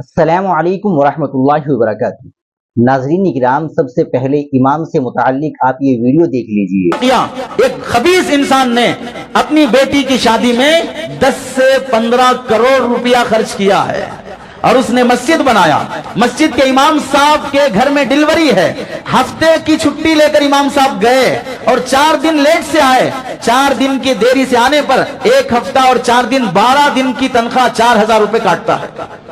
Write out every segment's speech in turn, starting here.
السلام علیکم ورحمۃ اللہ وبرکاتہ۔ ناظرین اکرام، سب سے پہلے امام سے متعلق آپ یہ ویڈیو دیکھ لیجئے۔ ایک خبیث انسان نے اپنی بیٹی کی شادی میں 10 سے 15 کروڑ روپیہ خرچ کیا ہے اور اس نے مسجد بنایا۔ مسجد کے امام صاحب کے گھر میں ڈیلیوری ہے، ہفتے کی چھٹی لے کر امام صاحب گئے اور 4 دن لیٹ سے آئے۔ 4 دن کی دیری سے آنے پر 1 ہفتہ اور 4 دن 12 دن کی تنخواہ 4000 روپے کاٹتا ہے،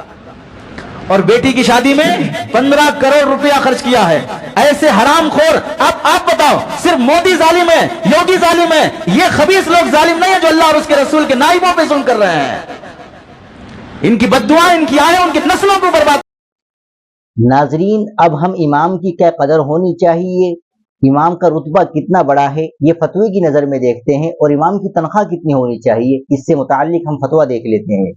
اور بیٹی کی شادی میں 15 کروڑ روپیہ خرچ کیا ہے۔ ایسے حرام خور، آپ بتاؤ، صرف مودی ظالم ہے، یوگی ظالم ہے، یہ خبیث لوگ ظالم نہیں ہیں جو اللہ اور اس کے رسول کے نائبوں پہ ظلم کر رہے ہیں؟ ان کی بددعائیں، ان کی آہیں ان کی نسلوں کو برباد۔ ناظرین، اب ہم امام کی کیا قدر ہونی چاہیے، امام کا رتبہ کتنا بڑا ہے، یہ فتوی کی نظر میں دیکھتے ہیں، اور امام کی تنخواہ کتنی ہونی چاہیے، اس سے متعلق ہم فتویٰ دیکھ لیتے ہیں۔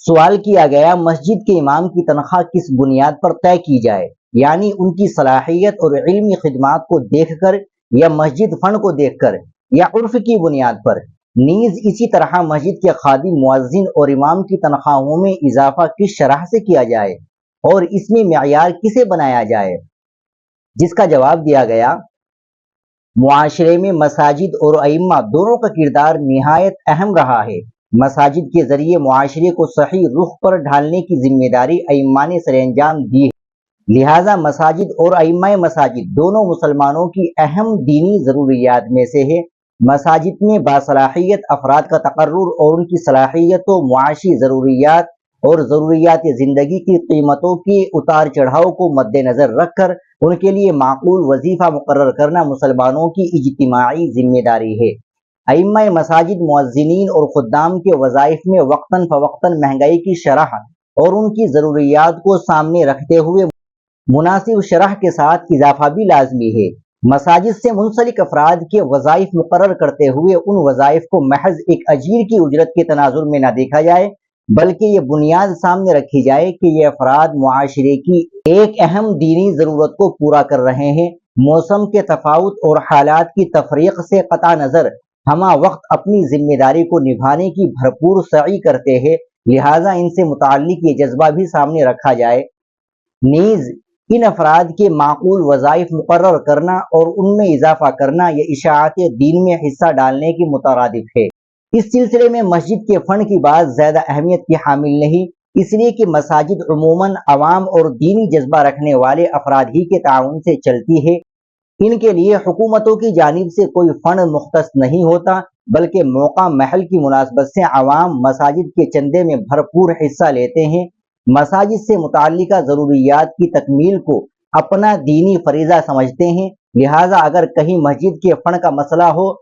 سوال کیا گیا، مسجد کے امام کی تنخواہ کس بنیاد پر طے کی جائے، یعنی ان کی صلاحیت اور علمی خدمات کو دیکھ کر، یا مسجد فنڈ کو دیکھ کر، یا عرف کی بنیاد پر؟ نیز اسی طرح مسجد کے خادم، مؤذن اور امام کی تنخواہوں میں اضافہ کس شرح سے کیا جائے، اور اس میں معیار کسے بنایا جائے؟ جس کا جواب دیا گیا، معاشرے میں مساجد اور ائمہ دونوں کا کردار نہایت اہم رہا ہے۔ مساجد کے ذریعے معاشرے کو صحیح رخ پر ڈھالنے کی ذمہ داری ائمہ نے سر انجام دی ہے، لہٰذا مساجد اور ائمہ مساجد دونوں مسلمانوں کی اہم دینی ضروریات میں سے ہے۔ مساجد میں باصلاحیت افراد کا تقرر اور ان کی صلاحیت و معاشی ضروریات اور ضروریات زندگی کی قیمتوں کے اتار چڑھاؤ کو مد نظر رکھ کر ان کے لیے معقول وظیفہ مقرر کرنا مسلمانوں کی اجتماعی ذمہ داری ہے۔ ائمہ مساجد مؤذنین اور خدام کے وظائف میں وقتاً فوقتاً مہنگائی کی شرح اور ان کی ضروریات کو سامنے رکھتے ہوئے مناسب شرح کے ساتھ اضافہ بھی لازمی ہے۔ مساجد سے منسلک افراد کے وظائف مقرر کرتے ہوئے ان وظائف کو محض ایک اجیر کی اجرت کے تناظر میں نہ دیکھا جائے، بلکہ یہ بنیاد سامنے رکھی جائے کہ یہ افراد معاشرے کی ایک اہم دینی ضرورت کو پورا کر رہے ہیں۔ موسم کے تفاوت اور حالات کی تفریق سے قطع نظر ہمہ وقت اپنی ذمہ داری کو نبھانے کی بھرپور سعی کرتے ہیں، لہٰذا ان سے متعلق یہ جذبہ بھی سامنے رکھا جائے۔ نیز ان افراد کے معقول وظائف مقرر کرنا اور ان میں اضافہ کرنا یہ اشاعت دین میں حصہ ڈالنے کی مترادف ہے۔ اس سلسلے میں مسجد کے فنڈ کی بات زیادہ اہمیت کی حامل نہیں، اس لیے کہ مساجد عموماً عوام اور دینی جذبہ رکھنے والے افراد ہی کے تعاون سے چلتی ہے۔ ان کے لیے حکومتوں کی جانب سے کوئی فنڈ مختص نہیں ہوتا، بلکہ موقع محل کی مناسبت سے عوام مساجد کے چندے میں بھرپور حصہ لیتے ہیں۔ مساجد سے متعلقہ ضروریات کی تکمیل کو اپنا دینی فریضہ سمجھتے ہیں، لہٰذا اگر کہیں مسجد کے فنڈ کا مسئلہ ہو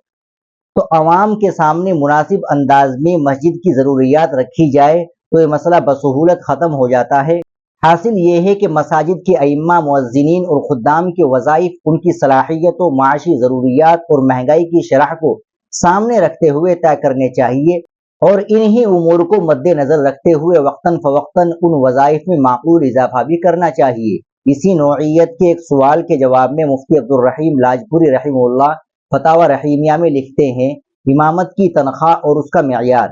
تو عوام کے سامنے مناسب انداز میں مسجد کی ضروریات رکھی جائے تو یہ مسئلہ بسہولت ختم ہو جاتا ہے۔ حاصل یہ ہے کہ مساجد کے ائمہ، مؤذنین اور خدام کے وظائف ان کی صلاحیت و معاشی ضروریات اور مہنگائی کی شرح کو سامنے رکھتے ہوئے طے کرنے چاہیے، اور انہی امور کو مد نظر رکھتے ہوئے وقتاً فوقتاً ان وظائف میں معقول اضافہ بھی کرنا چاہیے۔ اسی نوعیت کے ایک سوال کے جواب میں مفتی عبدالرحیم لاجپوری رحمہ اللہ فتاوی رحیمیہ میں لکھتے ہیں، امامت کی تنخواہ اور اس کا معیار۔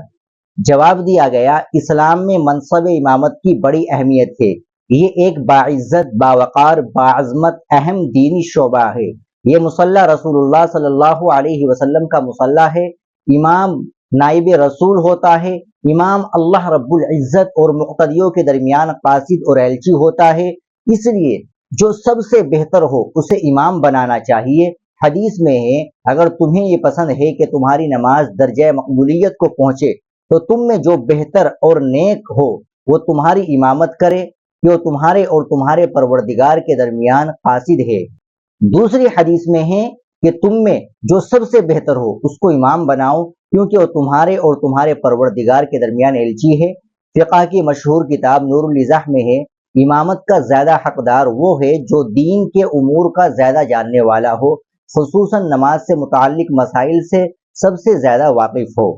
جواب دیا گیا، اسلام میں منصب امامت کی بڑی اہمیت ہے، یہ ایک باعزت، باوقار، باعظمت اہم دینی شعبہ ہے۔ یہ مصلی رسول اللہ صلی اللہ علیہ وسلم کا مصلی ہے۔ امام نائب رسول ہوتا ہے۔ امام اللہ رب العزت اور مقتدیوں کے درمیان قاصد اور ایلچی ہوتا ہے، اس لیے جو سب سے بہتر ہو اسے امام بنانا چاہیے۔ حدیث میں ہے، اگر تمہیں یہ پسند ہے کہ تمہاری نماز درجہ مقبولیت کو پہنچے تو تم میں جو بہتر اور نیک ہو وہ تمہاری امامت کرے، کہ وہ تمہارے اور تمہارے پروردگار کے درمیان قاصد ہے۔ دوسری حدیث میں ہے کہ تم میں جو سب سے بہتر ہو اس کو امام بناؤ، کیونکہ وہ تمہارے اور تمہارے پروردگار کے درمیان ایلچی ہے۔ فقہ کی مشہور کتاب نور الایضاح میں ہے، امامت کا زیادہ حقدار وہ ہے جو دین کے امور کا زیادہ جاننے والا ہو، خصوصاً نماز سے متعلق مسائل سے سب سے زیادہ واقف ہو،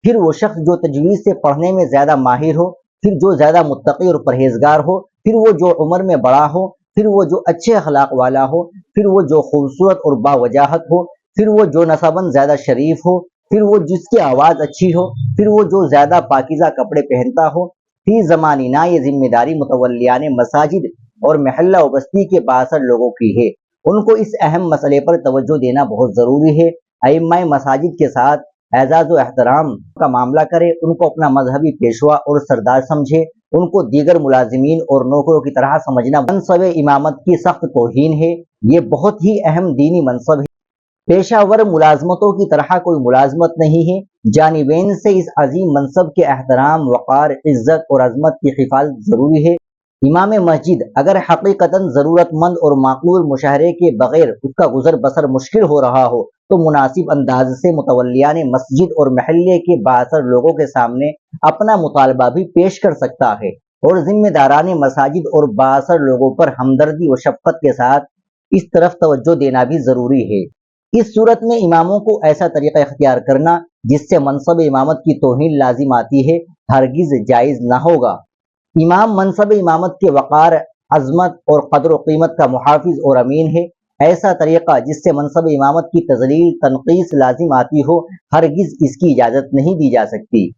پھر وہ شخص جو تجوید سے پڑھنے میں زیادہ ماہر ہو، پھر جو زیادہ متقی اور پرہیزگار ہو، پھر وہ جو عمر میں بڑا ہو، پھر وہ جو اچھے اخلاق والا ہو، پھر وہ جو خوبصورت اور باوجاہت ہو، پھر وہ جو نسباً زیادہ شریف ہو، پھر وہ جس کی آواز اچھی ہو، پھر وہ جو زیادہ پاکیزہ کپڑے پہنتا ہو، فی زماننا یہ ذمہ داری متولیان مساجد اور محلہ و بستی کے بااثر لوگوں کی ہے۔ ان کو اس اہم مسئلے پر توجہ دینا بہت ضروری ہے۔ ائمہ مساجد کے ساتھ اعزاز و احترام کا معاملہ کرے، ان کو اپنا مذہبی پیشوا اور سردار سمجھے، ان کو دیگر ملازمین اور نوکروں کی طرح سمجھنا منصب امامت کی سخت توہین ہے۔ یہ بہت ہی اہم دینی منصب ہے۔ پیشہ ور ملازمتوں کی طرح کوئی ملازمت نہیں ہے۔ جانبین سے اس عظیم منصب کے احترام، وقار، عزت اور عظمت کی حفاظت ضروری ہے۔ امام مسجد اگر حقیقتاً ضرورت مند اور معقول مشاہرے کے بغیر اس کا گزر بسر مشکل ہو رہا ہو تو مناسب انداز سے متولیان مسجد اور محلے کے بااثر لوگوں کے سامنے اپنا مطالبہ بھی پیش کر سکتا ہے، اور ذمہ داران مساجد اور بااثر لوگوں پر ہمدردی و شفقت کے ساتھ اس طرف توجہ دینا بھی ضروری ہے۔ اس صورت میں اماموں کو ایسا طریقہ اختیار کرنا جس سے منصب امامت کی توہین لازم آتی ہے ہرگز جائز نہ ہوگا۔ امام منصب امامت کے وقار، عظمت اور قدر و قیمت کا محافظ اور امین ہے۔ ایسا طریقہ جس سے منصب امامت کی تذلیل، تنقیص لازم آتی ہو ہرگز اس کی اجازت نہیں دی جا سکتی۔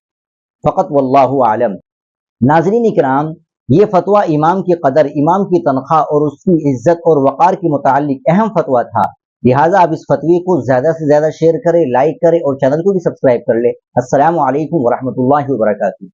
فقط واللہ عالم۔ ناظرین اکرام، یہ فتویٰ امام کی قدر، امام کی تنخواہ اور اس کی عزت اور وقار کے متعلق اہم فتویٰ تھا، لہٰذا آپ اس فتوی کو زیادہ سے زیادہ شیئر کریں، لائک کریں اور چینل کو بھی سبسکرائب کر لیں۔ السلام علیکم ورحمۃ اللہ وبرکاتہ۔